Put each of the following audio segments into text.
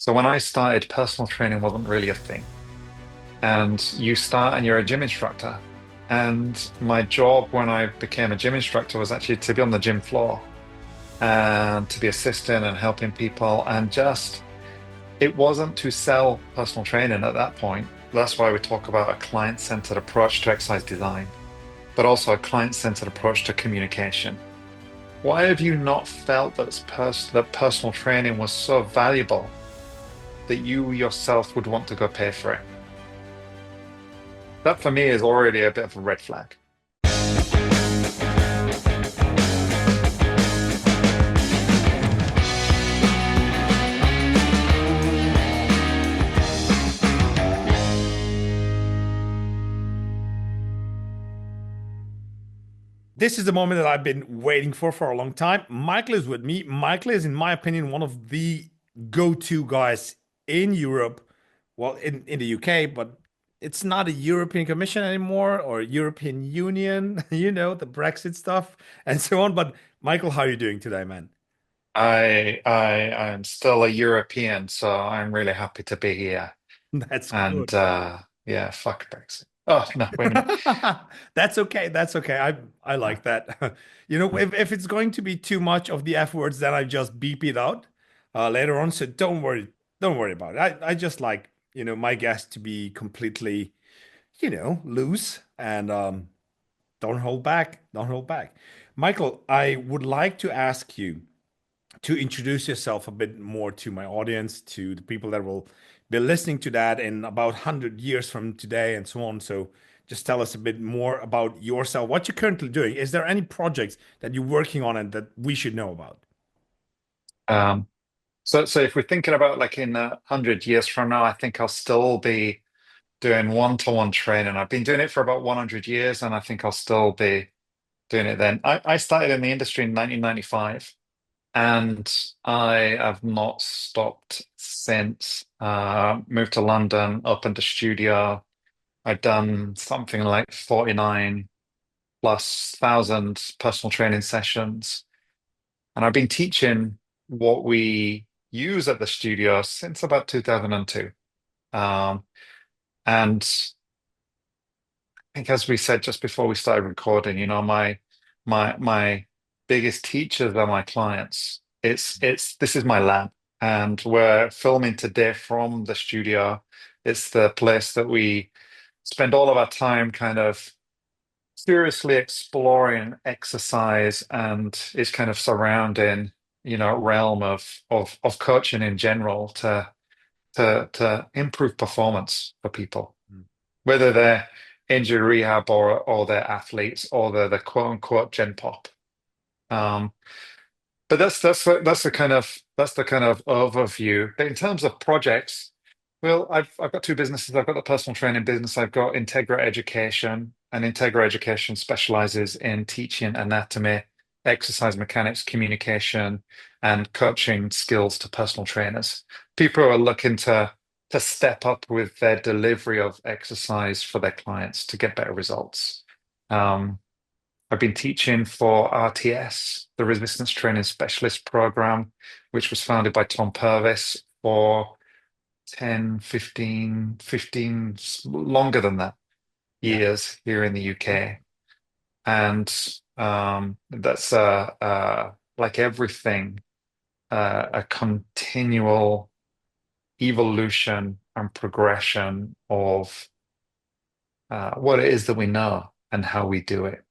So when I started, personal training wasn't really a thing. And you start and you're a gym instructor. And my job when I became a gym instructor was actually to be on the gym floor and to be assisting and helping people. And just, it wasn't to sell personal training at that point. That's why we talk about a client-centered approach to exercise design, but also a client-centered approach to communication. Why have you not felt that personal training was so valuable that you yourself would want to go pay for it? That for me is already a bit of a red flag. This is the moment that I've been waiting for a long time. Michael is with me. Michael is, in my opinion, one of the go-to guys in Europe, well, in the UK, but it's not a European Commission anymore or European Union, the Brexit stuff and so on. But Michael, how are you doing today, man? I am still a European, so I'm really happy to be here. That's And good. yeah, fuck Brexit. Oh no, wait a minute. That's okay. That's okay. I like that. If it's going to be too much of the F words, then I just beep it out later on. So don't worry. Don't worry about it. I just like, my guests to be completely, loose and don't hold back. Don't hold back. Michael, I would like to ask you to introduce yourself a bit more to my audience, to the people that will be listening to that in about 100 years from today and so on. So just tell us a bit more about yourself, what you're currently doing. Is there any projects that you're working on and that we should know about? Um, so if we're thinking about like in 100 years from now, I think I'll still be doing one-to-one training. I've been doing it for about 100 years, and I think I'll still be doing it then. I started in the industry in 1995, and I have not stopped since. Moved to London, opened a studio. I've done something like 49 plus thousand personal training sessions. And I've been teaching what we use at the studio since about 2002. And I think, as we said just before we started recording, my biggest teachers are my clients. It's this is my lab, and we're filming today from the studio. It's the place that we spend all of our time kind of seriously exploring exercise and its kind of surrounding, realm of coaching in general to improve performance for people, Mm. whether they're injury rehab or they're athletes or they're the quote unquote gen pop. Um, but that's the kind of overview. But in terms of projects, well, I've got two businesses. I've got the personal training business. I've got Integra Education, and Integra Education specializes in teaching anatomy, exercise mechanics, communication, and coaching skills to personal trainers. People who are looking to step up with their delivery of exercise for their clients to get better results. Um, I've been teaching for RTS, the Resistance Training Specialist Program, which was founded by Tom Purvis for 10, 15, longer than that, Yeah. years here in the UK. And that's like everything, a continual evolution and progression of what it is that we know and how we do it.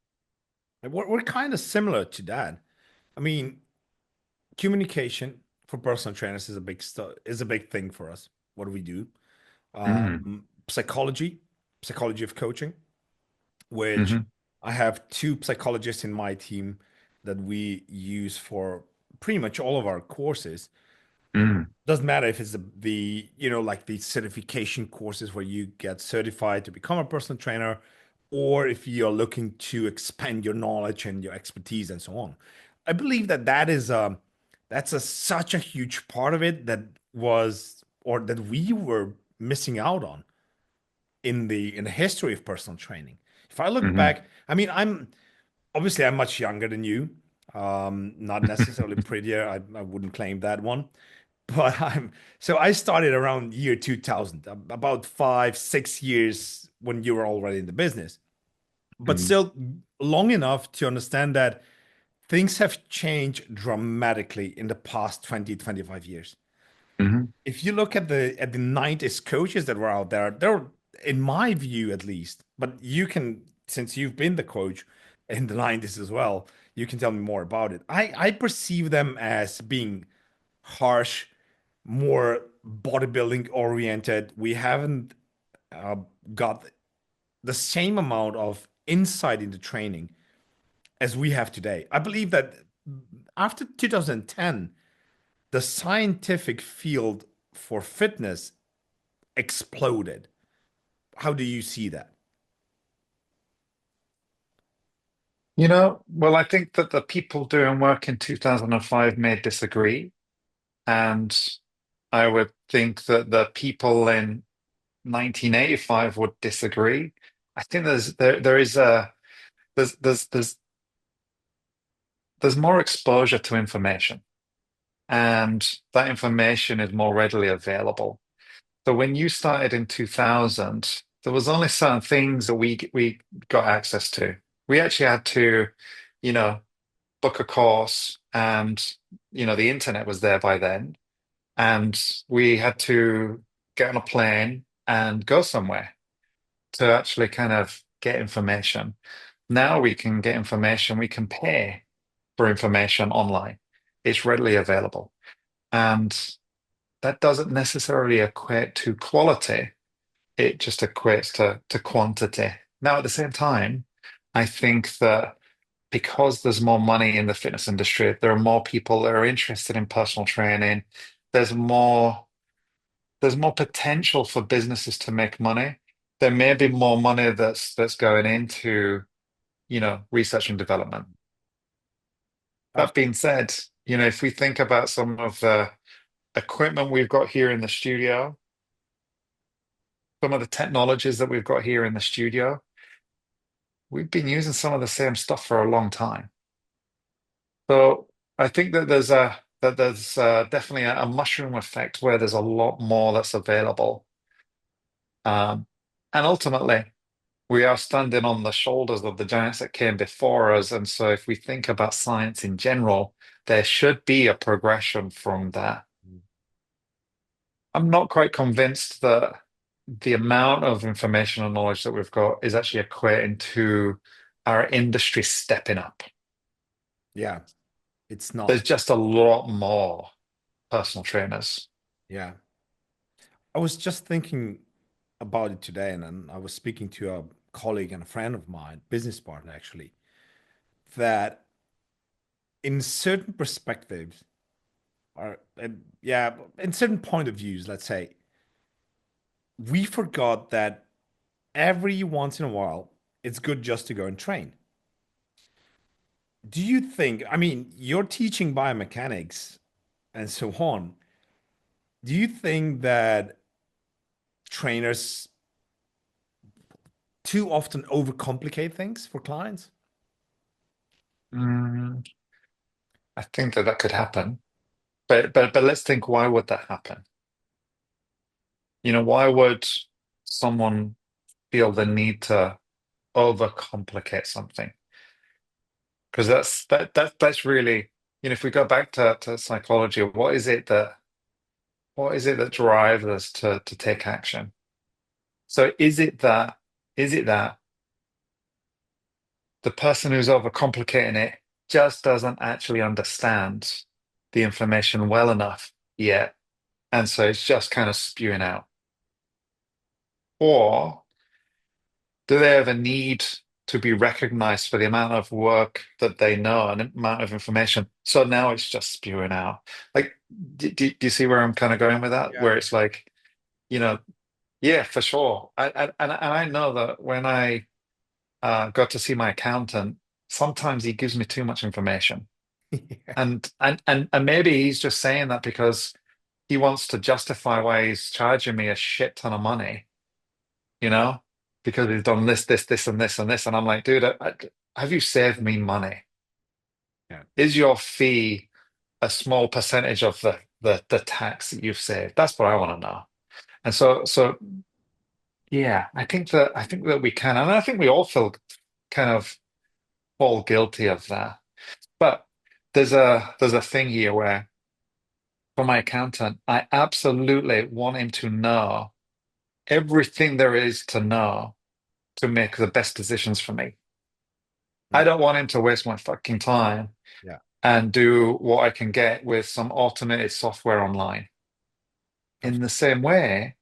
And we're kind of similar to that. I mean, communication for personal trainers is is a big thing for us. What do we do? Mm, Psychology of coaching, which hmm I have two psychologists in my team that we use for pretty much all of our courses. mm, Doesn't matter if it's like the certification courses where you get certified to become a personal trainer, or if you're looking to expand your knowledge and your expertise and so on. I believe that that's such a huge part of it that was or that we were missing out on in the history of personal training. If I look hmm back, I mean, I'm much younger than you, not necessarily prettier. I wouldn't claim that one, but I started around year 2000, about 5, 6 years when you were already in the business, but Mm, still long enough to understand that things have changed dramatically in the past 20, 25 years. mhm, If you look at the 90s coaches that were out there, they're, in my view at least, but you can, since you've been the coach in the 90s as well, you can tell me more about it. I perceive them as being harsh, more bodybuilding oriented. We haven't uh, got the same amount of insight into training as we have today. I believe that after 2010, the scientific field for fitness exploded. How do you see that? well, I think that the people doing work in 2005 may disagree, and I would think that the people in 1985 would disagree. I think there is a there's there's more exposure to information, and that information is more readily available. So when you started in 2000, there was only certain things that we got access to. We actually had to, you know, book a course, and the internet was there by then, and we had to get on a plane and go somewhere to actually kind of get information. Now we can get information, we can pay for information online. It's readily available. And that doesn't necessarily equate to quality. It just equates to quantity. Now, at the same time, I think that because there's more money in the fitness industry, there are more people that are interested in personal training. There's more there's more potential for businesses to make money. There may be more money that's going into, research and development. That being said, if we think about some of the equipment we've got here in the studio, some of the technologies that we've got here in the studio, we've been using some of the same stuff for a long time. So I think that there's definitely a mushroom effect where there's a lot more that's available. Um, and ultimately, we are standing on the shoulders of the giants that came before us. And so if we think about science in general, there should be a progression from that. I'm not quite convinced that the amount of information and knowledge that we've got is actually equating to our industry stepping up. Yeah, it's There's not. just a lot more personal trainers. Yeah. I was just thinking about it today, and then I was speaking to a colleague and a friend of mine, business partner actually, that in certain perspectives, or yeah, in certain point of views, let's say, we forgot that every once in a while, it's good just to go and train. Do you think, I mean, you're teaching biomechanics and so on. Do you think that trainers too often overcomplicate things for clients? Mm, I think that could happen. But let's think, why would that happen? Why would someone feel the need to overcomplicate something? Because that's really, if we go back to psychology, what is it that drives us to take action? So is it that the person who's overcomplicating it just doesn't actually understand the information well enough yet, and so it's just kind of spewing out? Or do they have a need to be recognized for the amount of work that they know and the amount of information? So now it's just spewing out. Like, do you see where I'm kind of going with that? Yeah. Where it's like, you know, yeah, for sure. And I know that when I got to see my accountant, sometimes he gives me too much information. And maybe he's just saying that because he wants to justify why he's charging me a shit ton of money, you know, because he's done this, and this, and this. And I'm like, dude, have you saved me money? Yeah. Is your fee a small percentage of the the tax that you've saved? That's what I want to know. And so yeah, I think that we can, and I think we all feel kind of fall guilty of that. But there's a thing here where for my accountant, I absolutely want him to know everything there is to know to make the best decisions for me. I Mm, don't want him to waste my fucking time yeah, and do what I can get with some automated software online. In the absolutely. same way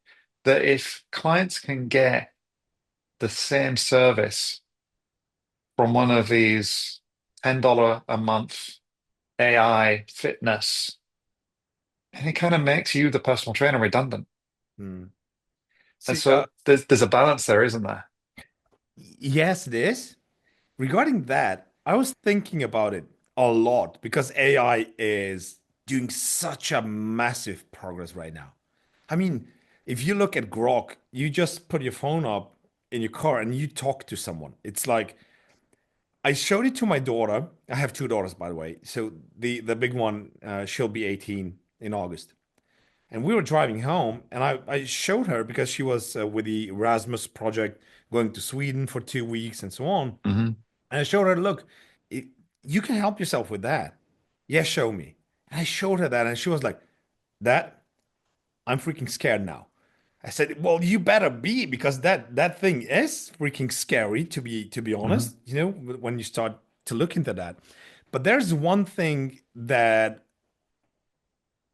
that if clients can get the same service from one of these $10 a month AI fitness, and it kind of makes you, the personal trainer, redundant. Mm. And See, so there's a balance there, isn't there? yes, it is. Regarding that, I was thinking about it a lot because AI is doing such a massive progress right now. I mean, if you look at Grok, you just put your phone up in your car and you talk to someone. It's like I showed it to my daughter. I have two daughters, by the way. So the big one, she'll be 18 in August. And we were driving home, and I showed her because she was with the Erasmus project going to Sweden for 2 weeks and so on. Hmm. And I showed her, look, it, you can help yourself with that. Yeah, show me. And I showed her that, and she was like, that I'm freaking scared now. I said, well, you better be because that thing is freaking scary to be Hmm. honest, when you start to look into that. But there's one thing that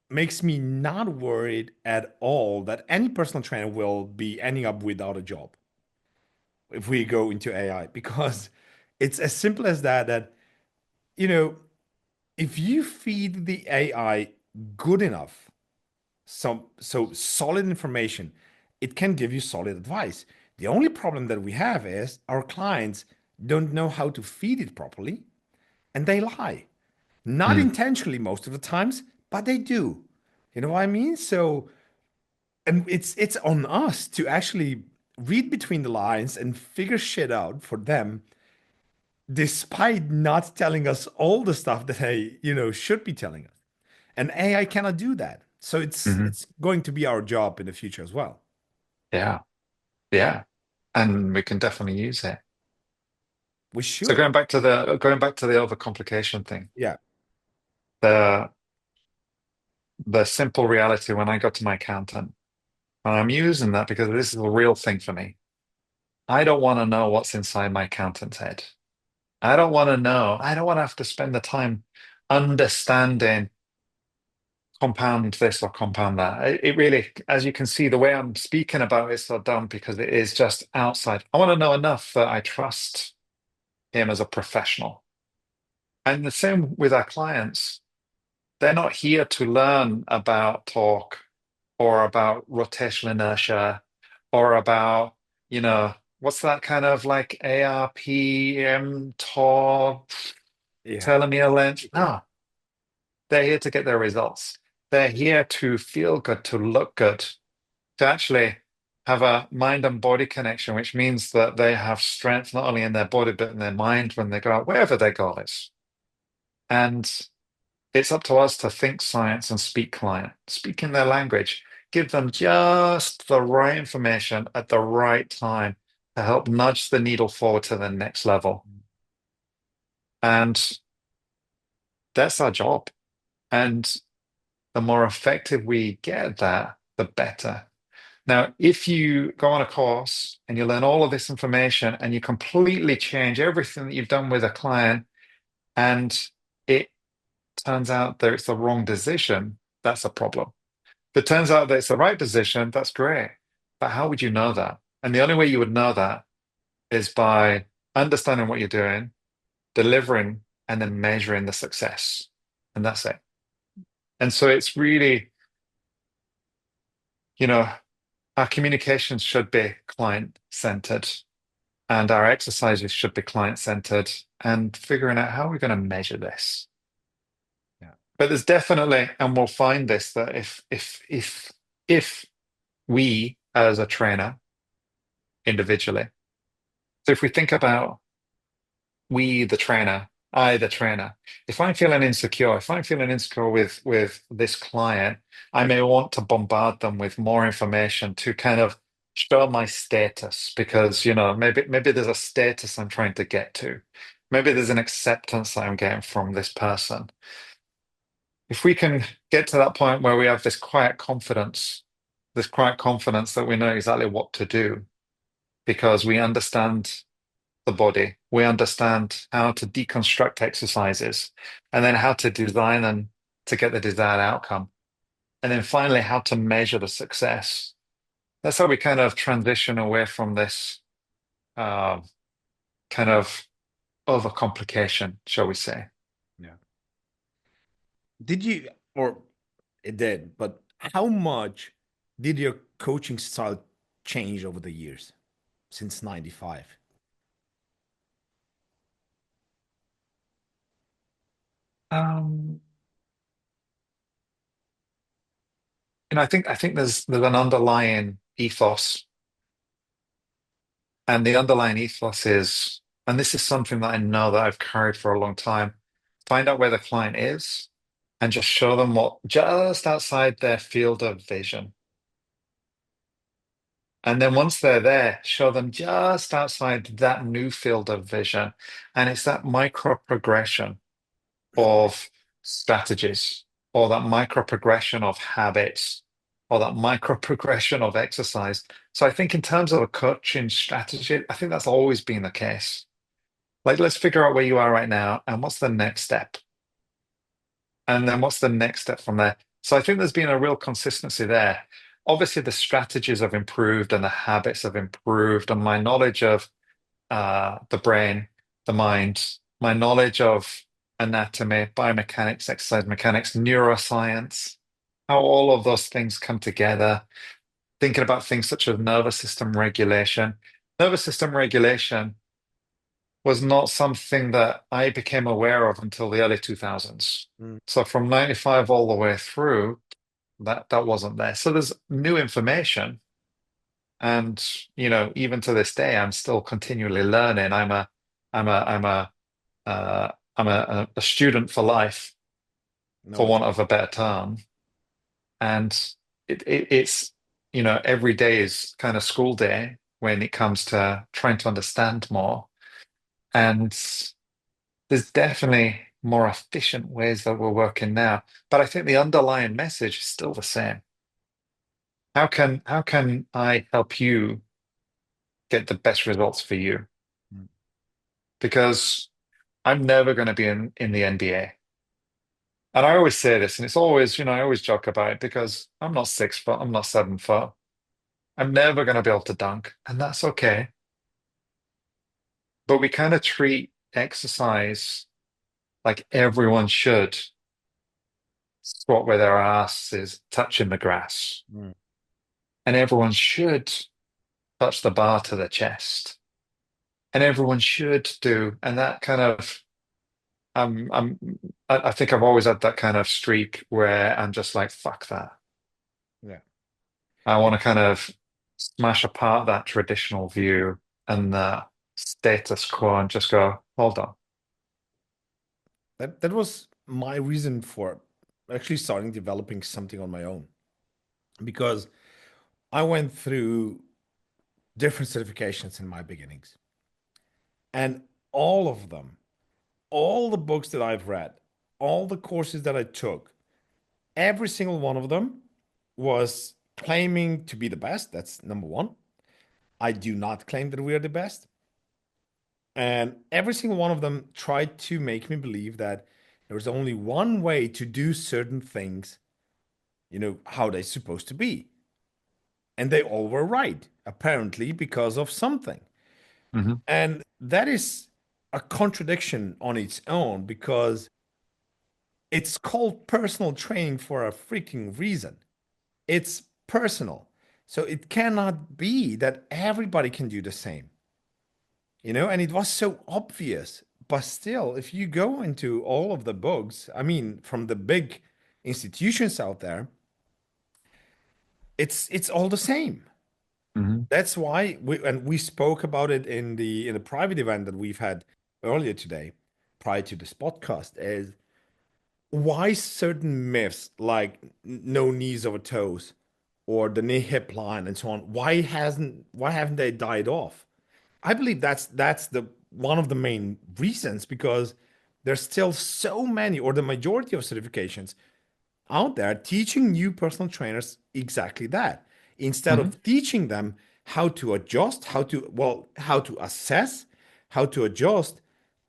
makes me not worried at all that any personal trainer will be ending up without a job if we go into AI because it's as simple as that you know if you feed the AI good enough, so solid information, it can give you solid advice. The only problem that we have is our clients don't know how to feed it properly and they lie. Not Mm. intentionally most of the times, but they do. You know what I mean? So and it's on us to actually read between the lines and figure shit out for them despite not telling us all the stuff that they should be telling us. And AI cannot do that. So it's Hmm. it's going to be our job in the future as well. Yeah, yeah. And we can definitely use it. We So should. going back to the overcomplication thing, Yeah. the the simple reality when I got to my accountant, and I'm using that because this is a real thing for me. I don't want to know what's inside my accountant's head. I don't want to know. I don't want to have to spend the time understanding compound this or compound that. It really, as you can see, the way I'm speaking about it is so dumb because it is just outside. I want to know enough that I trust him as a professional. And the same with our clients. They're not here to learn about torque or about rotational inertia or about, what's that kind of like ARPM, torque, Yeah. telomere length? No, they're here to get their results. They're here to feel good, to look good, to actually have a mind and body connection, which means that they have strength not only in their body but in their mind when they go out, wherever their goal is. And it's up to us to think science and speak client, speak in their language, give them just the right information at the right time to help nudge the needle forward to the next level. And that's our job. And the more effective we get at that, the better. Now, if you go on a course and you learn all of this information and you completely change everything that you've done with a client and it turns out that it's the wrong decision, that's a problem. If it turns out that it's the right decision, that's great. But how would you know that? And the only way you would know that is by understanding what you're doing, delivering, and then measuring the success. And that's it. And so it's really, you know, our communications should be client centered and our exercises should be client centered and figuring out how we're going to measure this. Yeah. But there's definitely, and we'll find this, that if we as a trainer individually, so if we think about we the trainer I, the trainer, if I'm feeling insecure with this client, I may want to bombard them with more information to kind of show my status because, maybe there's a status I'm trying to get to. Maybe there's an acceptance that I'm getting from this person. If we can get to that point where we have this quiet confidence that we know exactly what to do because we understand the body. We understand how to deconstruct exercises and then how to design them to get the desired outcome. And then finally, how to measure the success. That's how we kind of transition away from this uh, kind of overcomplication, shall we say. Yeah. Did you, or it did, but how much did your coaching style change over the years since 95? Um, I think there's an underlying ethos, and the underlying ethos is, and this is something that I know that I've carried for a long time. Find out where the client is and just show them what just outside their field of vision. And then once they're there, show them just outside that new field of vision. And it's that micro progression of strategies, or that micro progression of habits, or that micro progression of exercise. So I think in terms of a coaching strategy, I think that's always been the case. Like, let's figure out where you are right now and what's the next step. And then what's the next step from there? So I think there's been a real consistency there. Obviously, the strategies have improved and the habits have improved, and my knowledge of the brain, the mind, my knowledge of anatomy, biomechanics, exercise mechanics, neuroscience, how all of those things come together, thinking about things such as nervous system regulation. Nervous system regulation was not something that I became aware of until the early 2000s. Mm. So from 95 all the way through, that wasn't there. So there's new information. And, even to this day, I'm still continually learning. I'm a, I'm a, I'm a student for life, No, for it's want of a better term. And it's, every day is kind of school day when it comes to trying to understand more. And there's definitely more efficient ways that we're working now. But I think the underlying message is still the same. How can I help you get the best results for you? mm, Because I'm never going to be in the NBA. And I always say this, and it's always, I always joke about it because I'm not 6 foot, I'm not 7 foot. I'm never going to be able to dunk, and that's okay. But we kind of treat exercise like everyone should squat where their ass is touching the grass, mm. and everyone should touch the bar to the chest, and everyone should do, and that kind of, I'm, I'm, I think I've always had that kind of streak where I'm just like, fuck that. Yeah. I want to kind of smash apart that traditional view and the status quo and just go, hold on. That was my reason for actually starting developing something on my own because I went through different certifications in my beginnings, and all of them, all the books that I've read, all the courses that I took, every single one of them was claiming to be the best. That's number one. I do not claim that we are the best. And every single one of them tried to make me believe that there's only one way to do certain things, how they're supposed to be. And they all were right, apparently, because of something. Hmm. And that is a contradiction on its own because it's called personal training for a freaking reason. It's personal. So it cannot be that everybody can do the same, and it was so obvious. But still, if you go into all of the books, I mean, from the big institutions out there, it's all the same. Hmm. That's why we spoke about it in the private event that we've had earlier today. prior to this podcast is why certain myths like no knees over toes or the knee hip line and so on, why haven't they died off? I believe that's the one of the main reasons because there's still so many or the majority of certifications out there teaching new personal trainers exactly that. Instead Hmm. of teaching them how to adjust, how to assess, how to adjust,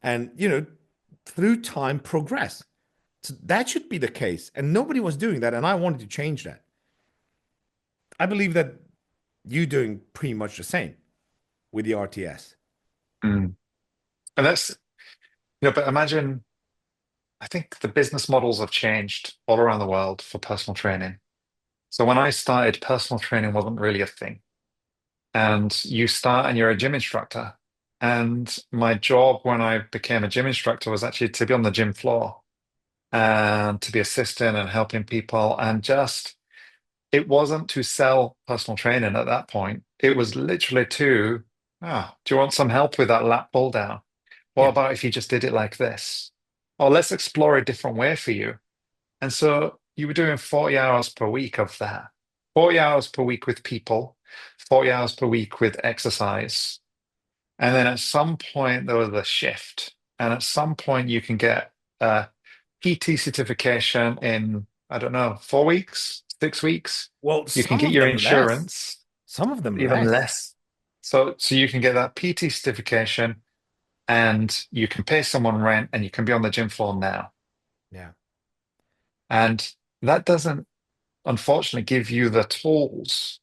and through time progress. So that should be the case. And nobody was doing that. And I wanted to change that. I believe that you're doing pretty much the same with the RTS. Mm. And that's, but imagine, I think the business models have changed all around the world for personal training. So when I started, personal training wasn't really a thing. And you start and you're a gym instructor. And my job when I became a gym instructor was actually to be on the gym floor and to be assisting and helping people. And just, it wasn't to sell personal training at that point. It was literally to, do you want some help with that lat pull down? What Yeah. about if you just did it like this? Or let's explore a different way for you. And so you were doing 40 hours per week of that, 40 hours per week with people, 40 hours per week with exercise. And then at some point, there was a shift. And at some point, you can get a PT certification in, I don't know, 4 weeks, 6 weeks. Well, You can some get of your them less. insurance, Some of them even less. less. So you can get that PT certification and you can pay someone rent and you can be on the gym floor now. Yeah. And that doesn't, unfortunately, give you the tools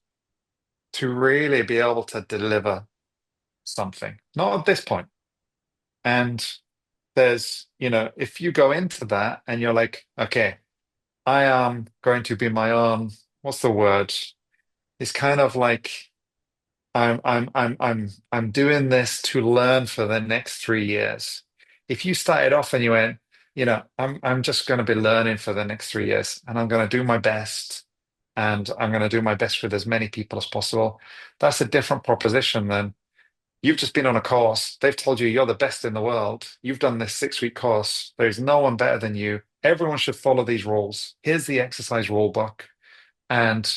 to really be able to deliver something. Not at this point. And there's, if you go into that and you're like, okay, I am going to be my own, what's the word? It's kind of like I'm doing this to learn for the next 3 years. If you started off and you went, I'm just going to be learning for the next 3 years and I'm going to do my best and I'm going to do my best with as many people as possible. That's a different proposition than you've just been on a course. They've told you you're the best in the world. You've done this 6 week course. There's no one better than you. Everyone should follow these rules. Here's the exercise rule book. And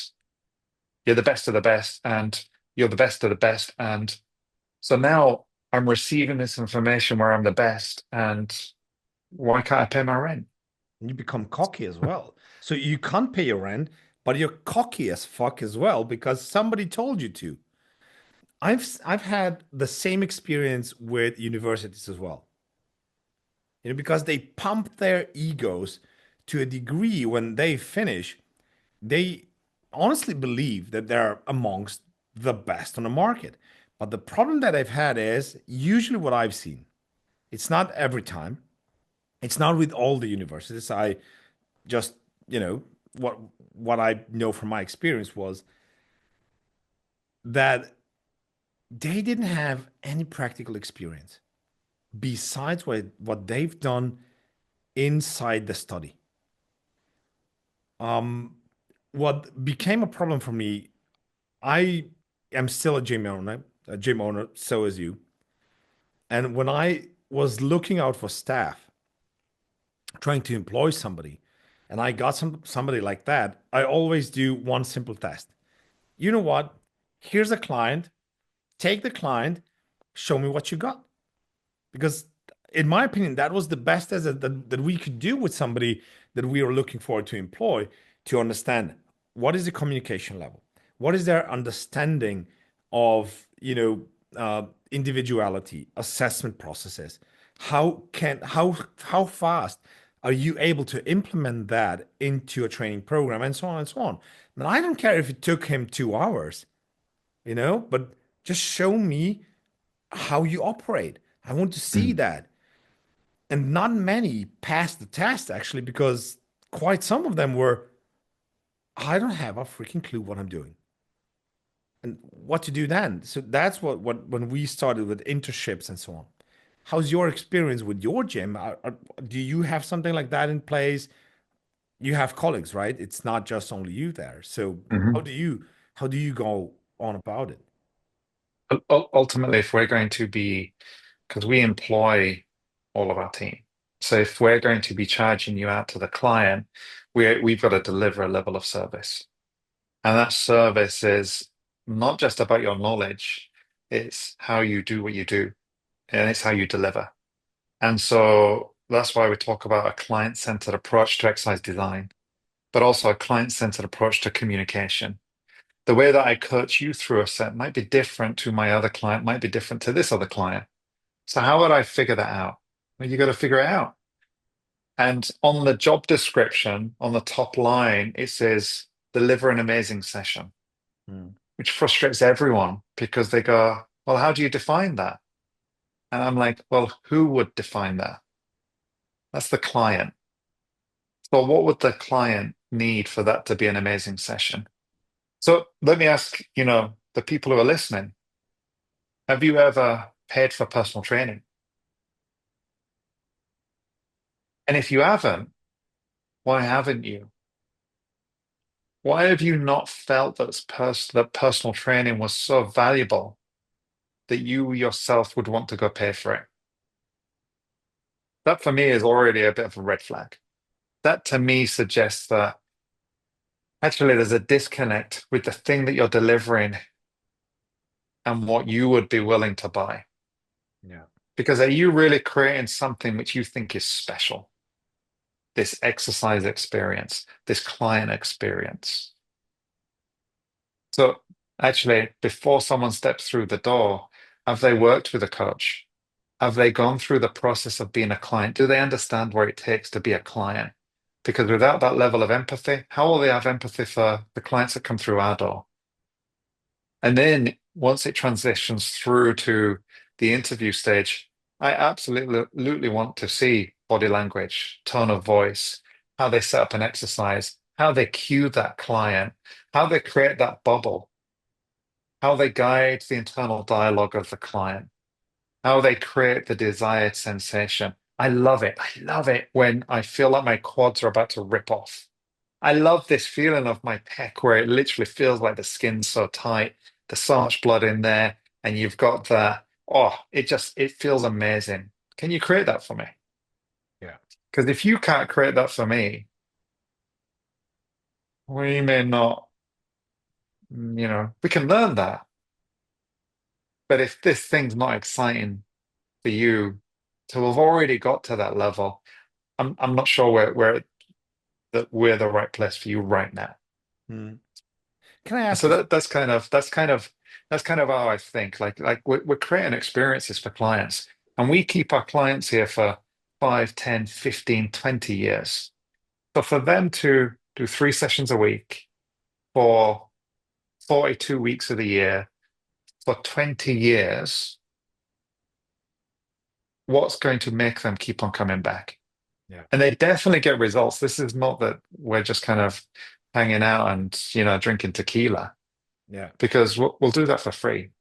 you're the best of the best. And you're the best of the best. And so now I'm receiving this information where I'm the best. And why can't I pay my rent? And you become cocky as well. So you can't pay your rent, but you're cocky as fuck as well because somebody told you to. I've had the same experience with universities as well. Because they pump their egos to a degree when they finish, they honestly believe that they're amongst the best on the market. But the problem that I've had is usually what I've seen. It's not every time. It's not with all the universities. I just, you know, what what I know from my experience was that they didn't have any practical experience besides what they've done inside the study. Um, what became a problem for me, I am still a gym owner, so is you. And when I was looking out for staff, trying to employ somebody, and I got somebody like that, I always do one simple test. You know what? Here's a client. Take the client, show me what you got. Because in my opinion, that was the best as that we could do with somebody that we are looking forward to employ to understand what is the communication level, what is their understanding of individuality, assessment processes, how fast are you able to implement that into a training program and so on and so on. And I don't care if it took him 2 hours, but just show me how you operate. I want to see Mm. that. And not many passed the test actually, because quite some of them were, I don't have a freaking clue what I'm doing and what to do then. So that's what when we started with internships and so on. How's your experience with your gym? Do you have something like that in place? You have colleagues, right? It's not just only you there. So how Mhm. do you how do you go on about it? Ultimately, if we're going to be, because we employ all of our team. So if we're going to be charging you out to the client, we've got to deliver a level of service. And that service is not just about your knowledge, it's how you do what you do, and it's how you deliver. And so that's why we talk about a client-centered approach to exercise design, but also a client-centered approach to communication. The way that I coach you through a set might be different to my other client, might be different to this other client. So how would I figure that out? Well, you got to figure it out. And on the job description, on the top line, it says deliver an amazing session, Mm. which frustrates everyone because they go, well, how do you define that? And I'm like, well, who would define that? That's the client. So what would the client need for that to be an amazing session? So let me ask, the people who are listening, have you ever paid for personal training? And if you haven't, why haven't you? Why have you not felt that personal training was so valuable that you yourself would want to go pay for it? That for me is already a bit of a red flag. That to me suggests that actually there's a disconnect with the thing that you're delivering and what you would be willing to buy. Yeah. Because are you really creating something which you think is special? This exercise experience, this client experience. So actually, before someone steps through the door, have they worked with a coach? Have they gone through the process of being a client? Do they understand what it takes to be a client? Because without that level of empathy, how will they have empathy for the clients that come through our door? And then once it transitions through to the interview stage, I absolutely want to see body language, tone of voice, how they set up an exercise, how they cue that client, how they create that bubble, how they guide the internal dialogue of the client, how they create the desired sensation. I love it. I love it when I feel like my quads are about to rip off. I love this feeling of my pec where it literally feels like the skin's so tight, there's so much blood in there, and you've got that. Oh, it feels amazing. Can you create that for me? Yeah. Because if you can't create that for me, we may not, we can learn that. But if this thing's not exciting for you to have already got to that level, I'm not sure where that we're the right place for you right now. Mm. Can I And ask so you? that's kind of how I think. Like we're creating experiences for clients, and we keep our clients here for 5, 10, 15, 20 years. So for them to do 3 sessions a week for 42 weeks of the year for 20 years, what's going to make them keep on coming back? Yeah. And they definitely get results. This is not that we're just kind of hanging out and, drinking tequila Yeah. because we'll do that for free.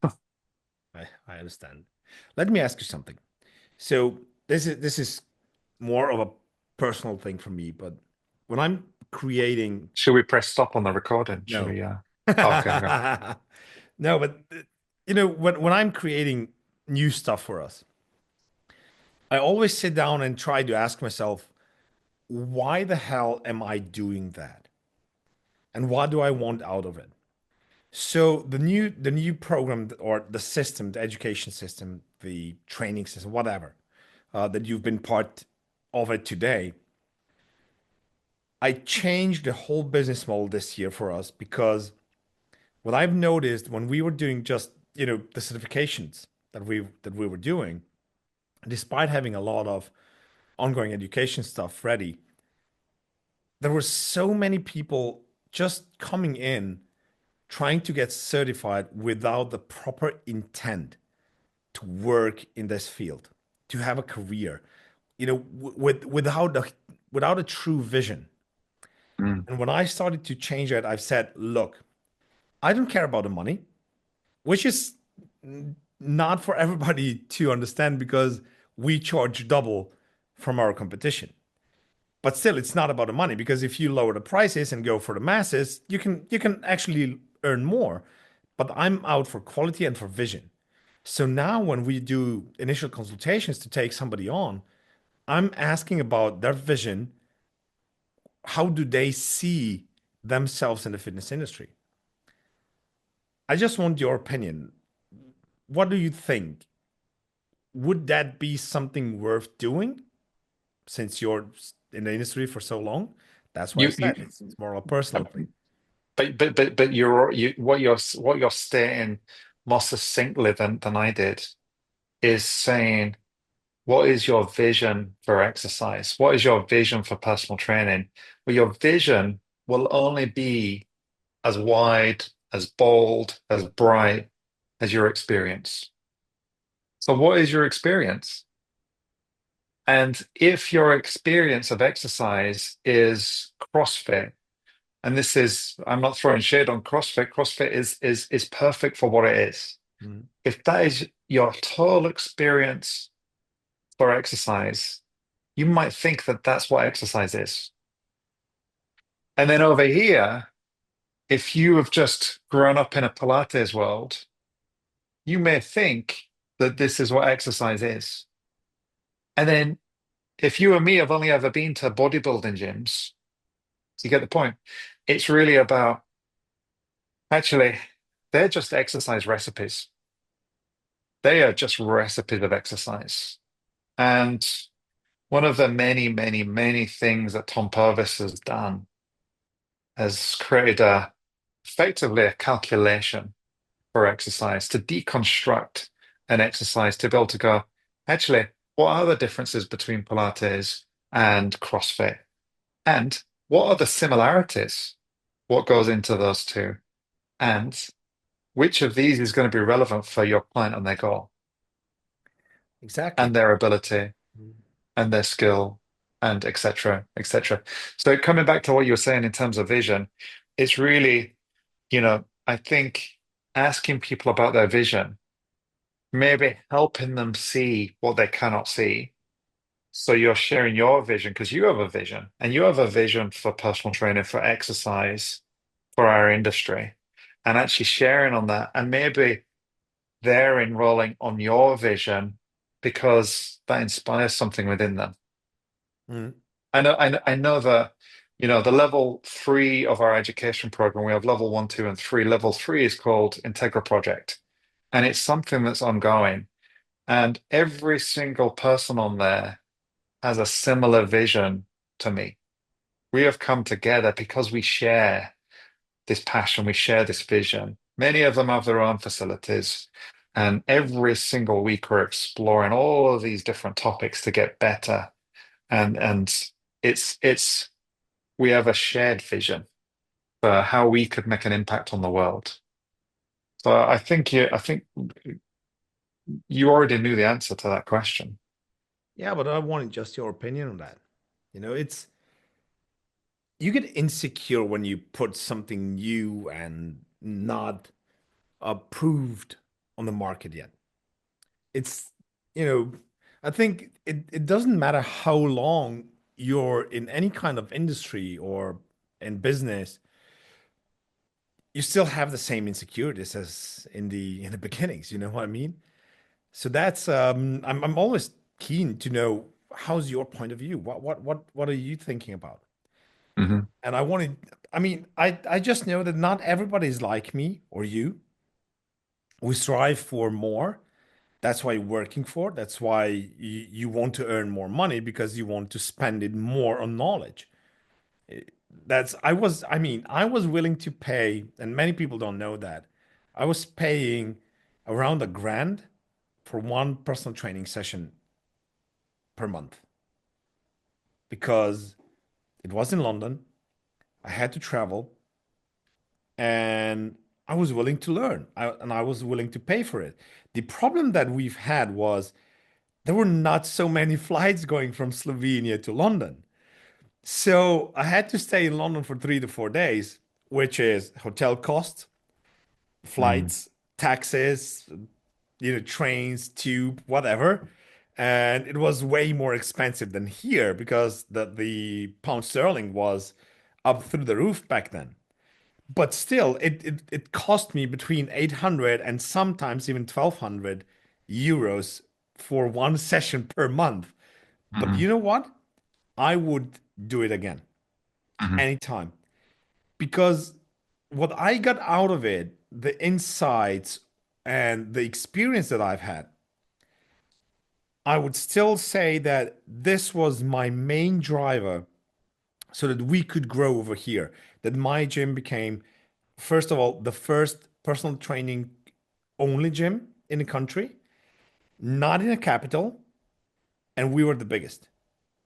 I understand. Let me ask you something. So this is more of a personal thing for me, but when I'm creating, Should we press stop on the recording? Should no. we? Okay, okay. No, but when I'm creating new stuff for us, I always sit down and try to ask myself, why the hell am I doing that? And what do I want out of it? So the new program or the system, the education system, the training system, whatever, that you've been part of it today, I changed the whole business model this year for us because what I've noticed when we were doing just, the certifications that we were doing, despite having a lot of ongoing education stuff ready, there were so many people just coming in trying to get certified without the proper intent to work in this field, to have a career, without a true vision. Mm, And when I started to change that, I've said, look, I don't care about the money, which is not for everybody to understand because we charge double from our competition. But still, it's not about the money because if you lower the prices and go for the masses, you can actually earn more. But I'm out for quality and for vision. So now when we do initial consultations to take somebody on, I'm asking about their vision. How do they see themselves in the fitness industry? I just want your opinion. What do you think? Would that be something worth doing since you're in the industry for so long? That's why I You said you it's more a personal thing. but what you're stating more succinctly than I did is saying, what is your vision for exercise? What is your vision for personal training? Well, your vision will only be as wide, as bold, as bright as your experience. So, what is your experience? And if your experience of exercise is CrossFit, and this is, I'm not throwing shade on CrossFit. CrossFit is perfect for what it is. Mm. If that is your total experience for exercise, you might think that that's what exercise is. And then over here, if you have just grown up in a Pilates world, you may think that this is what exercise is. And then if you and me have only ever been to bodybuilding gyms, you get the point. It's really about actually, they're just exercise recipes. They are just recipes of exercise. And one of the many, many, many things that Tom Purvis has done has created effectively a calculation for exercise to deconstruct an exercise to be able to go, actually, what are the differences between Pilates and CrossFit? And what are the similarities? What goes into those two? And which of these is going to be relevant for your client and their goal Exactly. and their ability Mm. and their skill and etc. etc. So coming back to what you were saying in terms of vision, it's really, I think asking people about their vision, maybe helping them see what they cannot see. So you're sharing your vision because you have a vision and you have a vision for personal training, for exercise, for our industry, and actually sharing on that. And maybe they're enrolling on your vision because that inspires something within them. Mm. I know that, the level three of our education program, we have level one, two, and three. Level three is called Integra Project, and it's something that's ongoing. And every single person on there has a similar vision to me. We have come together because we share this passion, we share this vision. Many of them have their own facilities, and every single week we're exploring all of these different topics to get better. And it's we have a shared vision for how we could make an impact on the world. So I think you already knew the answer to that question. Yeah, but I wanted just your opinion on that. It's you get insecure when you put something new and not approved on the market yet. It's, you know, I think it doesn't matter how long you're in any kind of industry or in business, you still have the same insecurities as in the beginnings, you know what I mean? So that's I'm always keen to know how's your point of view? What are you thinking about? Hmm. And I just know that not everybody is like me or you. We strive for more. That's why you're working for. That's why you want to earn more money because you want to spend it more on knowledge. I was willing to pay, and many people don't know that. I was paying around $1,000 for one personal training session per month because it was in London. I had to travel and I was willing to learn and I was willing to pay for it. The problem that we've had was there were not so many flights going from Slovenia to London. So I had to stay in London for 3 to 4 days, which is hotel costs, Mm. flights, taxes, trains, tube, whatever. And it was way more expensive than here because the pound sterling was up through the roof back then. But still, it cost me between 800 and sometimes even 1,200 euros for one session per month. But hmm you know what? I would do it again hmm anytime because what I got out of it, the insights and the experience that I've had, I would still say that this was my main driver so that we could grow over here. That my gym became, first of all, the first personal training only gym in the country, not in a capital, and we were the biggest.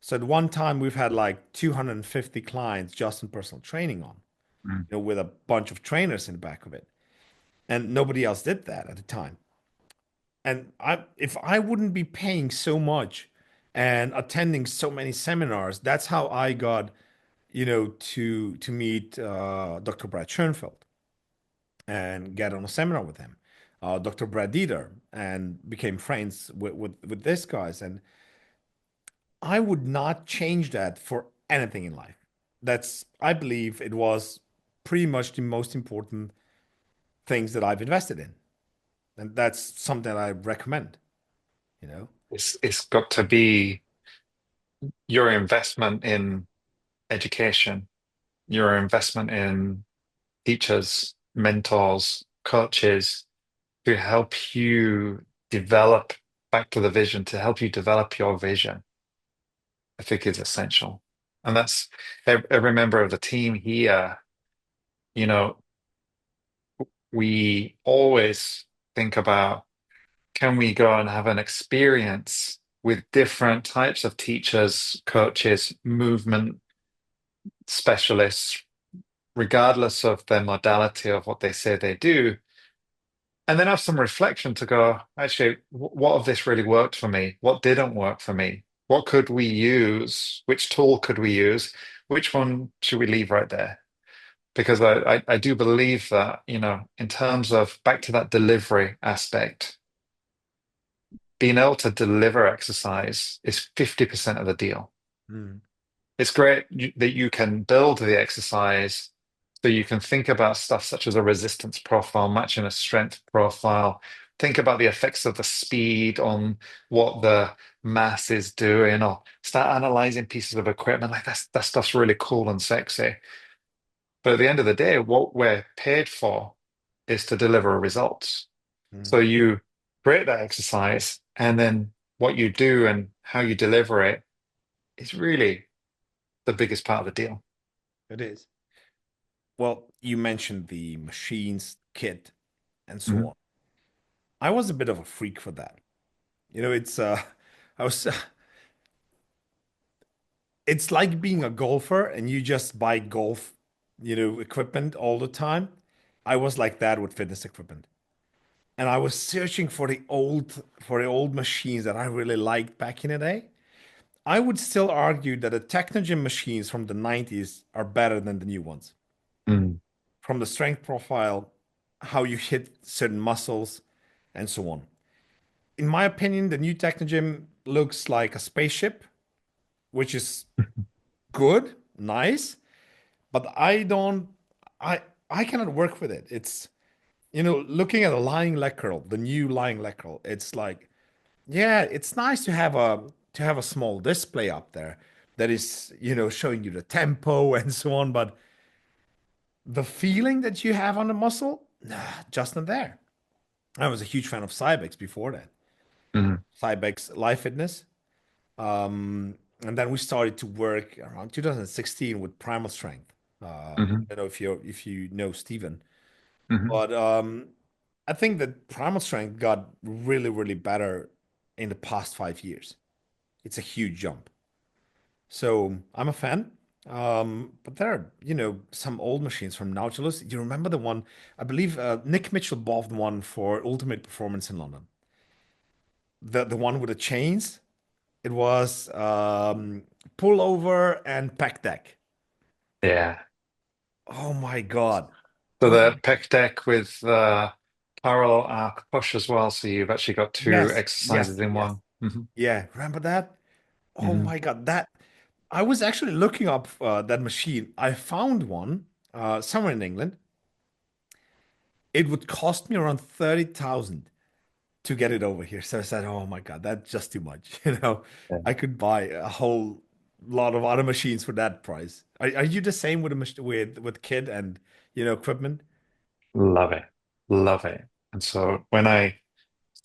So at one time we've had like 250 clients just in personal training on, with a bunch of trainers in the back of it. And nobody else did that at the time. And if I wouldn't be paying so much and attending so many seminars, that's how I got, to meet Dr. Brad Schoenfeld and get on a seminar with him, Dr. Brad Dieter, and became friends with these guys. And I would not change that for anything in life. I believe it was pretty much the most important things that I've invested in. And that's something that I recommend, you know? It's got to be your investment in education, your investment in teachers, mentors, coaches to help you develop back to the vision, to help you develop your vision, I think is essential. And that's every member of the team here, you know, we always think about can we go and have an experience with different types of teachers, coaches, movement specialists, regardless of their modality of what they say they do, and then have some reflection to go, actually, what of this really worked for me? What didn't work for me? What could we use? Which tool could we use? Which one should we leave right there? Because I do believe that, in terms of back to that delivery aspect, being able to deliver exercise is 50% of the deal. Mm. It's great that you can build the exercise so you can think about stuff such as a resistance profile, matching a strength profile. Think about the effects of the speed on what the mass is doing, or start analyzing pieces of equipment. Like that stuff's really cool and sexy. But at the end of the day, what we're paid for is to deliver results. Mm. So you create that exercise, and then what you do and how you deliver it is really the biggest part of the deal. It is. Well, you mentioned the machines, kit, and so Mhm. on. I was a bit of a freak for that. It's I was it's like being a golfer and you just buy golf, equipment all the time. I was like that with fitness equipment. And I was searching for the old machines that I really liked back in the day. I would still argue that the Technogym machines from the 90s are better than the new ones. Mm. From the strength profile, how you hit certain muscles, and so on. In my opinion, the new Technogym looks like a spaceship, which is good, nice, but I cannot work with it. It's looking at a lying leg curl, the new lying leg curl, it's like, yeah, it's nice to have a small display up there that is, showing you the tempo and so on, but the feeling that you have on the muscle, nah, just not there. I was a huge fan of Cybex before that. Mhm. Cybex Live Fitness. And then we started to work around 2016 with Primal Strength. I Mhm. don't know if you know Steven, Mhm. but I think that Primal Strength got really, really better in the past 5 years. It's a huge jump. So I'm a fan. But there are, some old machines from Nautilus. You remember the one, I believe Nick Mitchell bought one for Ultimate Performance in London. The one with the chains. It was pullover and pec deck. Yeah. Oh my God. So What? the pec deck with parallel arc push as well. So you've actually got two Yes, exercises yes, in yes. one. Yeah, remember that? Oh Hmm my God, I was actually looking up that machine. I found one somewhere in England. It would cost me around 30,000. to get it over here. So I said, "Oh my God, that's just too much." You know, Yeah. I could buy a whole lot of other machines for that price. Are you the same with with kit and equipment? Love it. Love it. And so when I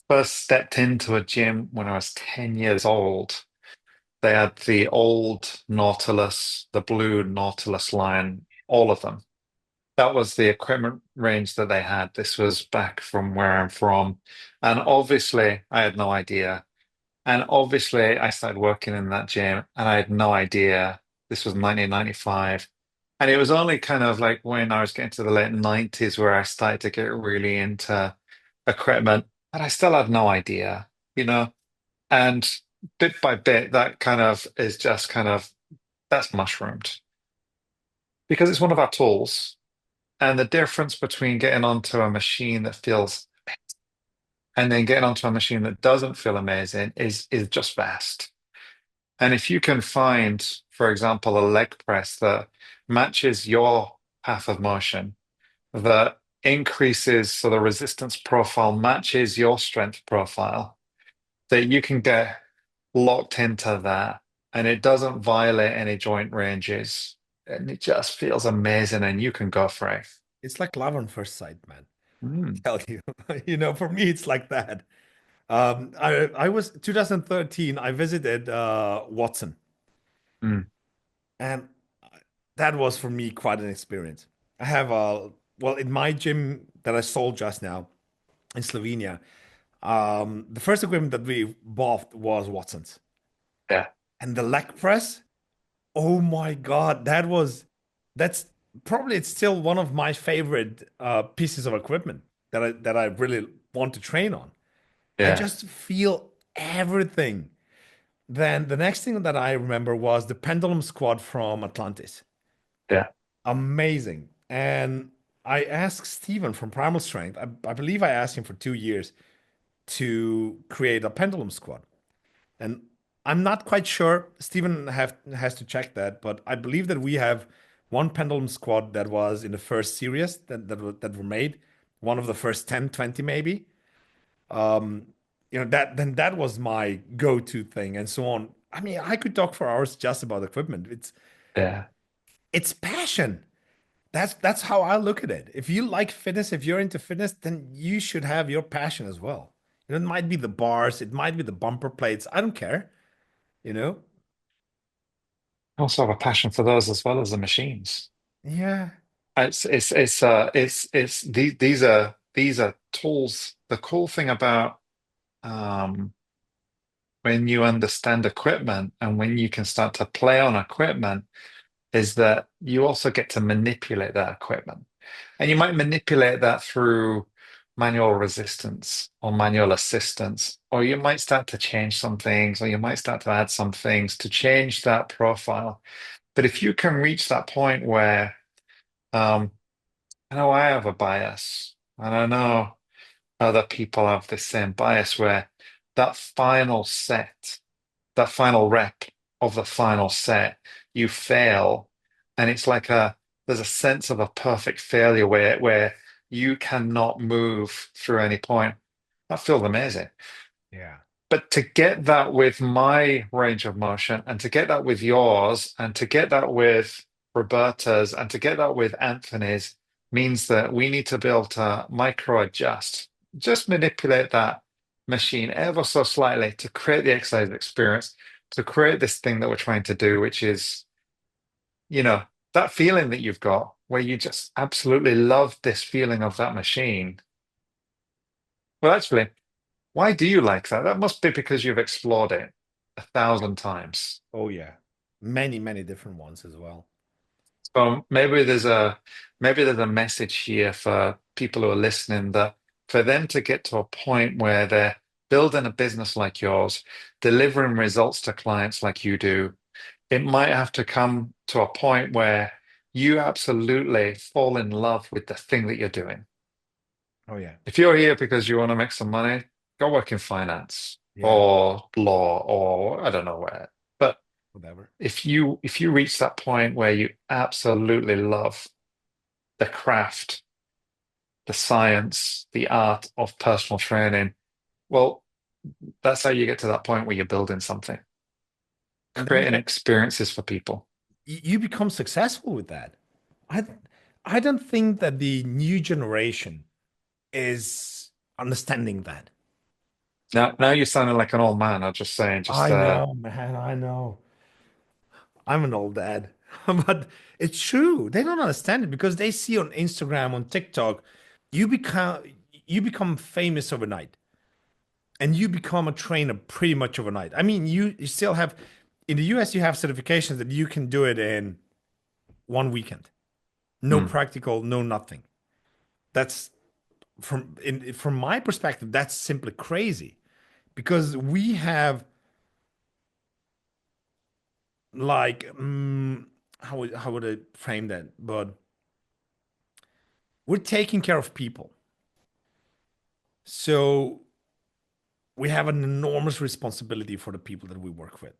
first stepped into a gym when I was 10 years old, they had the old Nautilus, the blue Nautilus line, all of them. That was the equipment range that they had. This was back from where I'm from. And obviously, I had no idea. And obviously, I started working in that gym and I had no idea. This was 1995. And it was only kind of like when I was getting to the late 90s where I started to get really into equipment, but I still had no idea, you know? And bit by bit, that kind of is just kind of that's mushroomed because it's one of our tools. And the difference between getting onto a machine that feels and then getting onto a machine that doesn't feel amazing is just vast. And if you can find, for example, a leg press that matches your path of motion, that increases so the resistance profile matches your strength profile, that you can get locked into that and it doesn't violate any joint ranges. And it just feels amazing and you can go for it. It's like love on first sight, man. Mm, Tell you, for me, it's like that. I was 2013. I visited Watson, mm, and that was for me quite an experience. I have well, in my gym that I sold just now in Slovenia, the first equipment that we bought was Watson's, yeah, and the leg press. Oh my God, that's probably it's still one of my favorite pieces of equipment that I really want to train on. I yeah, just feel everything. Then the next thing that I remember was the pendulum squat from Atlantis. yeah, Amazing. And I asked Steven from Primal Strength, I believe I asked him for 2 years to create a pendulum squat. And I'm not quite sure. Steven has to check that, but I believe that we have one pendulum squat that was in the first series that were made, one of the first 10, 20 maybe. Um, that was my go-to thing and so on. I mean, I could talk for hours just about equipment. yeah. It's passion. That's how I look at it. If you like fitness, if you're into fitness, then you should have your passion as well. It might be the bars, it might be the bumper plates. I don't care, you know? I also have a passion for those as well as the machines. Yeah. These are tools. The cool thing about um, when you understand equipment and when you can start to play on equipment is that you also get to manipulate that equipment. And you might manipulate that through manual resistance or manual assistance, or you might start to change some things, or you might start to add some things to change that profile. But if you can reach that point where um, I know I have a bias, and I know other people have the same bias where that final set, that final rep of the final set, you fail, and it's like there's a sense of a perfect failure where you cannot move through any point. That feels amazing. Yeah. But to get that with my range of motion and to get that with yours and to get that with Roberta's and to get that with Anthony's means that we need to be able to micro adjust, just manipulate that machine ever so slightly to create the exercise experience, to create this thing that we're trying to do, which is, you know, that feeling that you've got where you just absolutely love this feeling of that machine. Well, actually, why do you like that? That must be because you've explored it 1,000 times. Oh yeah. Many, many different ones as well. So maybe there's a message here for people who are listening that for them to get to a point where they're building a business like yours, delivering results to clients like you do, it might have to come to a point where you absolutely fall in love with the thing that you're doing. Oh yeah. If you're here because you want to make some money, go work in finance Yeah. or law or I don't know where. But Whatever. if you reach that point where you absolutely love the craft, the science, the art of personal training, Well, that's how you get to that point where you're building something, And then creating experiences for people. you become successful with that. I I don't think that the new generation is understanding that. Now you're sounding like an old man. I'm just saying, just I know, man, I know. I'm an old dad. But it's true. They don't understand it because they see on Instagram, on TikTok, you become you become famous overnight and you become a trainer pretty much overnight. I mean, you still have in the US you have certifications that you can do it in one weekend. No mm, practical, no nothing. That's from my perspective, that's simply crazy because we have like how would I frame that? But we're taking care of people. So we have an enormous responsibility for the people that we work with.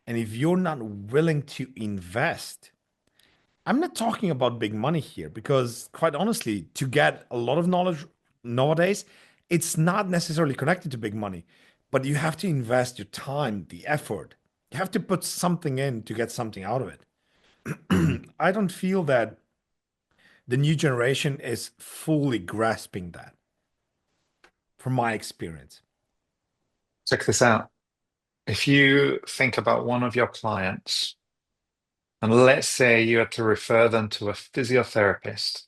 And if you're not willing to invest, I'm not talking about big money here because, quite honestly, to get a lot of knowledge nowadays, it's not necessarily connected to big money, but you have to invest your time, the effort. You have to put something in to get something out of it. mhm. I don't feel that the new generation is fully grasping that from my experience. Check this out. If you think about one of your clients, and let's say you had to refer them to a physiotherapist,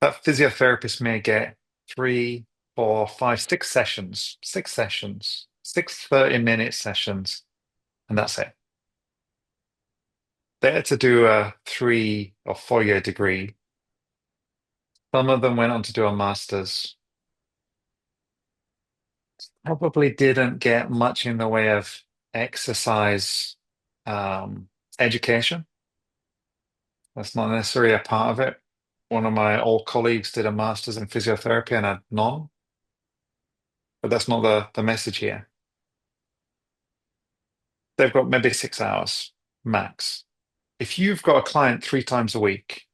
that physiotherapist may get three, four, five, six sessions, six 30-minute sessions, and that's it. They had to do a 3 or 4 year degree. Some of them went on to do a master's. Probably didn't get much in the way of exercise education. That's not necessarily a part of it. One of my old colleagues did a master's in physiotherapy and had none, but that's not the message here. They've got maybe 6 hours max. If you've got a client 3 times a week,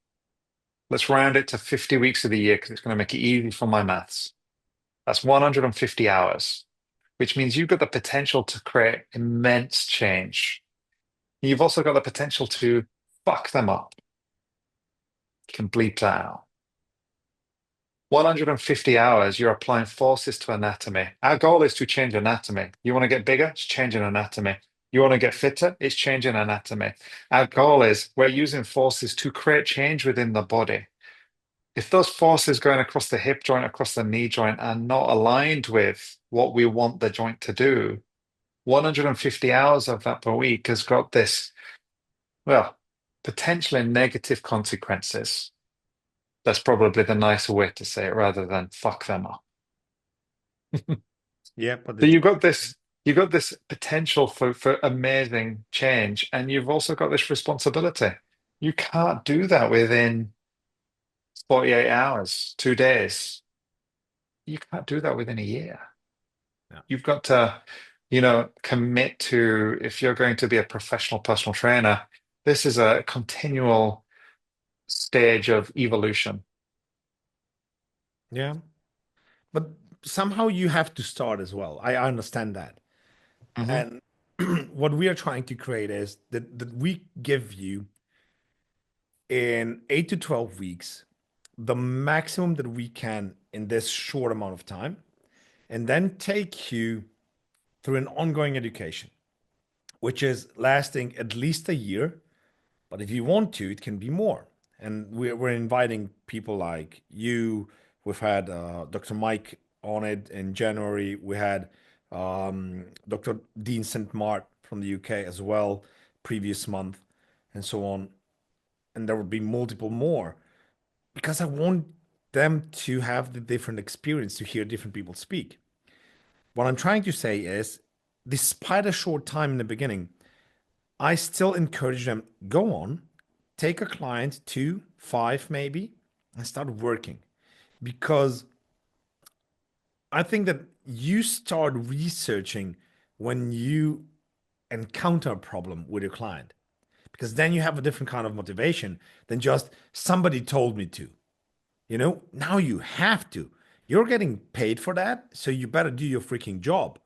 let's round it to 50 weeks of the year because it's going to make it easy for my maths. That's 150 hours, which means you've got the potential to create immense change. You've also got the potential to fuck them up. You can bleep that out. 150 hours, you're applying forces to anatomy. Our goal is to change anatomy. You want to get bigger? It's changing anatomy. You want to get fitter? It's changing anatomy. Our goal is we're using forces to create change within the body. If those forces going across the hip joint, across the knee joint are not aligned with what we want the joint to do, 150 hours of that per week has got this, well, potentially negative consequences. That's probably the nicer way to say it rather than fuck them up. Yeah, but So it's you've got this potential for amazing change, and you've also got this responsibility. You can't do that within 48 hours, 2 days. You can't do that within a year. yeah. You've got to, commit to, if you're going to be a professional personal trainer, this is a continual stage of evolution. Yeah. But somehow you have to start as well. I understand that. Hmm. And what we are trying to create is that we give you in 8 to 12 weeks the maximum that we can in this short amount of time, and then take you through an ongoing education, which is lasting at least a year. But if you want to, it can be more. And we're inviting people like you. We've had Dr. Mike on it in January. We had Dr. Dean St. Mart from the UK as well, previous month, and so on. And there will be multiple more because I want them to have the different experience to hear different people speak. What I'm trying to say is, despite a short time in the beginning, I still encourage them go on, take a client, two, five maybe, and start working. Because I think that you start researching when you encounter a problem with your client, because then you have a different kind of motivation than just somebody told me to. Now you have to. you're getting paid for that, so you better do your freaking job.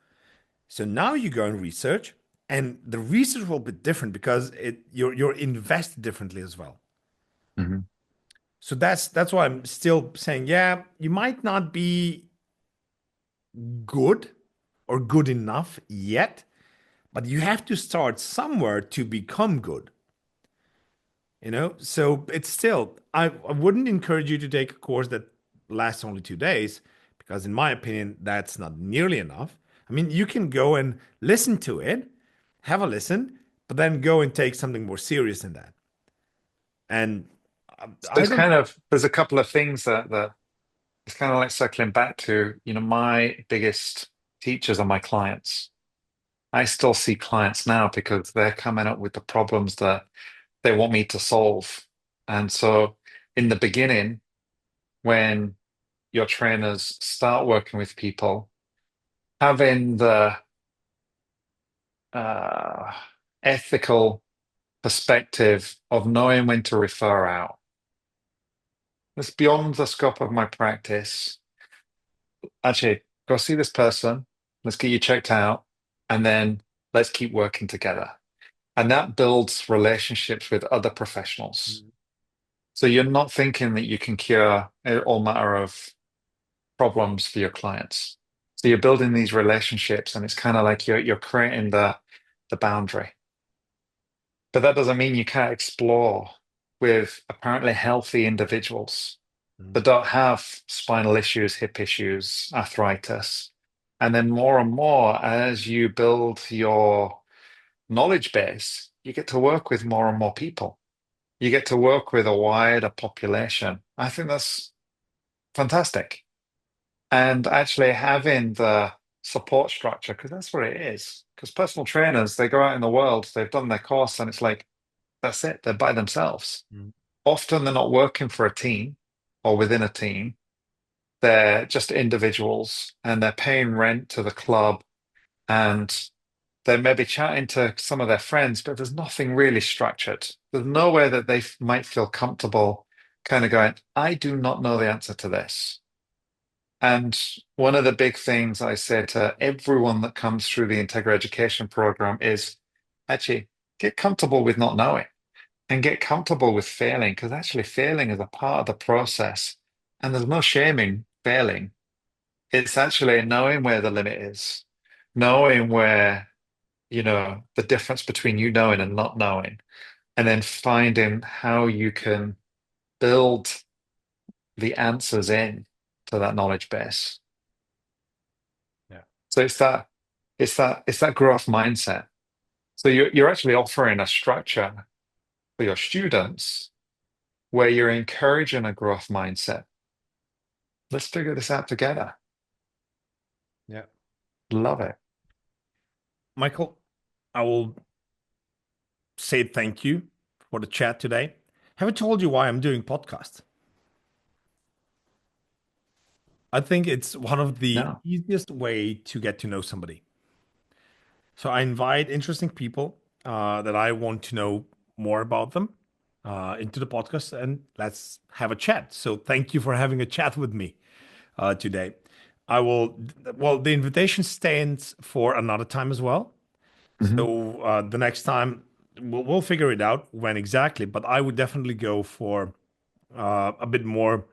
So now you go and research, and the research will be different because you're invested differently as well. Hmm. So that's why I'm still saying, yeah, you might not be good or good enough yet, but you have to start somewhere to become good. So it's still, I wouldn't encourage you to take a course that lasts only 2 days, because in my opinion, that's not nearly enough. I mean, you can go and listen to it, have a listen, but then go and take something more serious than that. And I There's don't. kind of there's a couple of things that it's kind of like circling back to, my biggest teachers are my clients. I still see clients now because they're coming up with the problems that they want me to solve. And so in the beginning, when your trainers start working with people, having the uh, ethical perspective of knowing when to refer out. It's beyond the scope of my practice. Actually, go see this person. Let's get you checked out, and then let's keep working together. And that builds relationships with other professionals. So you're not thinking that you can cure all matter of problems for your clients. So you're building these relationships, and it's kind of like you're creating the boundary. But that doesn't mean you can't explore with apparently healthy individuals that Mhm. don't have spinal issues, hip issues, arthritis. And then more and more, as you build your knowledge base, you get to work with more and more people. You get to work with a wider population. I think that's fantastic. And actually having the support structure, because that's what it is. Because personal trainers, they go out in the world, they've done their course, and it's like, that's it, they're by themselves. Mhm. Often they're not working for a team or within a team. They're just individuals and they're paying rent to the club and they're maybe chatting to some of their friends, but there's nothing really structured. There's nowhere that they might feel comfortable kind of going, I do not know the answer to this. And one of the big things I say to everyone that comes through the Integra education program is actually get comfortable with not knowing and get comfortable with failing because actually failing is a part of the process. And there's no shame in failing. It's actually knowing where the limit is, knowing where, the difference between you knowing and not knowing, and then finding how you can build the answers in to that knowledge base. Yeah. So it's that growth mindset. So you're actually offering a structure for your students where you're encouraging a growth mindset. Let's figure this out together. Yeah. Love it. Michael, I will say thank you for the chat today. Have I told you why I'm doing podcast? I think it's one of the No. easiest way to get to know somebody. So I invite interesting people that I want to know more about them into the podcast, and let's have a chat. So thank you for having a chat with me today. I will, well, the invitation stands for another time as well. Hmm. So the next time we'll figure it out when exactly, but I would definitely go for a bit more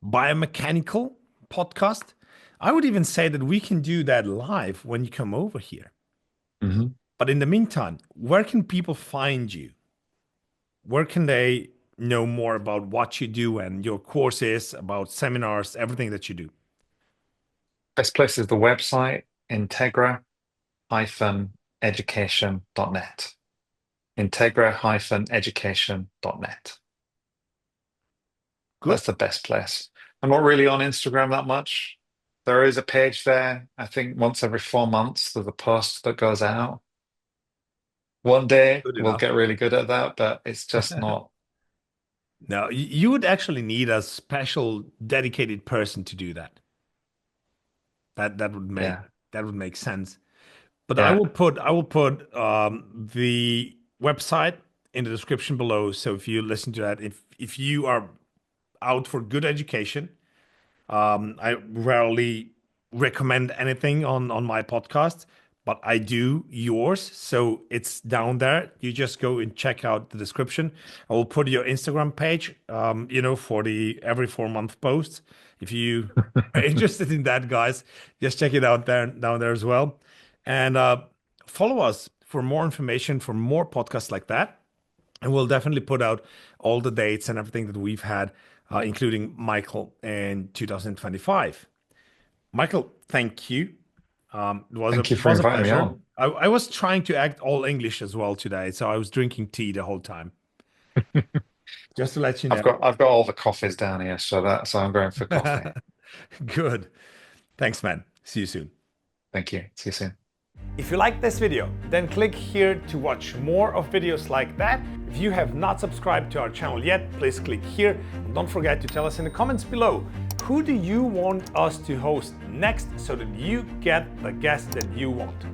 biomechanical podcast. I would even say that we can do that live when you come over here. Hmm. But in the meantime, where can people find you? Where can they know more about what you do and your courses, about seminars, everything that you do? Best place is the website, integra-education.net. Integra-education.net. Good. That's the best place. I'm not really on Instagram that much. There is a page there. I think once every 4 months, there's a post that goes out. One day Good we'll enough. get really good at that, but it's just not. No, you would actually need a special dedicated person to do that. That would make Yeah. sense. But I Yeah. will put the website in the description below. So if you listen to that, if you are out for good education, I rarely recommend anything on my podcast, but I do yours. So it's down there. You just go and check out the description. I will put your Instagram page, for the every 4 month post. If you are interested in that, guys, just check it out there down there as well. And follow us for more information, for more podcasts like that. And we'll definitely put out all the dates and everything that we've had, including Michael in 2025. Michael, thank you. It was a Thank you for was a inviting me pleasure. on. I was trying to act all English as well today, so I was drinking tea the whole time. Just to let you I've know. got all the coffees down here, so I'm going for coffee. Good. Thanks, man. See you soon. Thank you. See you soon. If you like this video, then click here to watch more of videos like that. If you have not subscribed to our channel yet, please click here. And don't forget to tell us in the comments below, who do you want us to host next so that you get the guest that you want?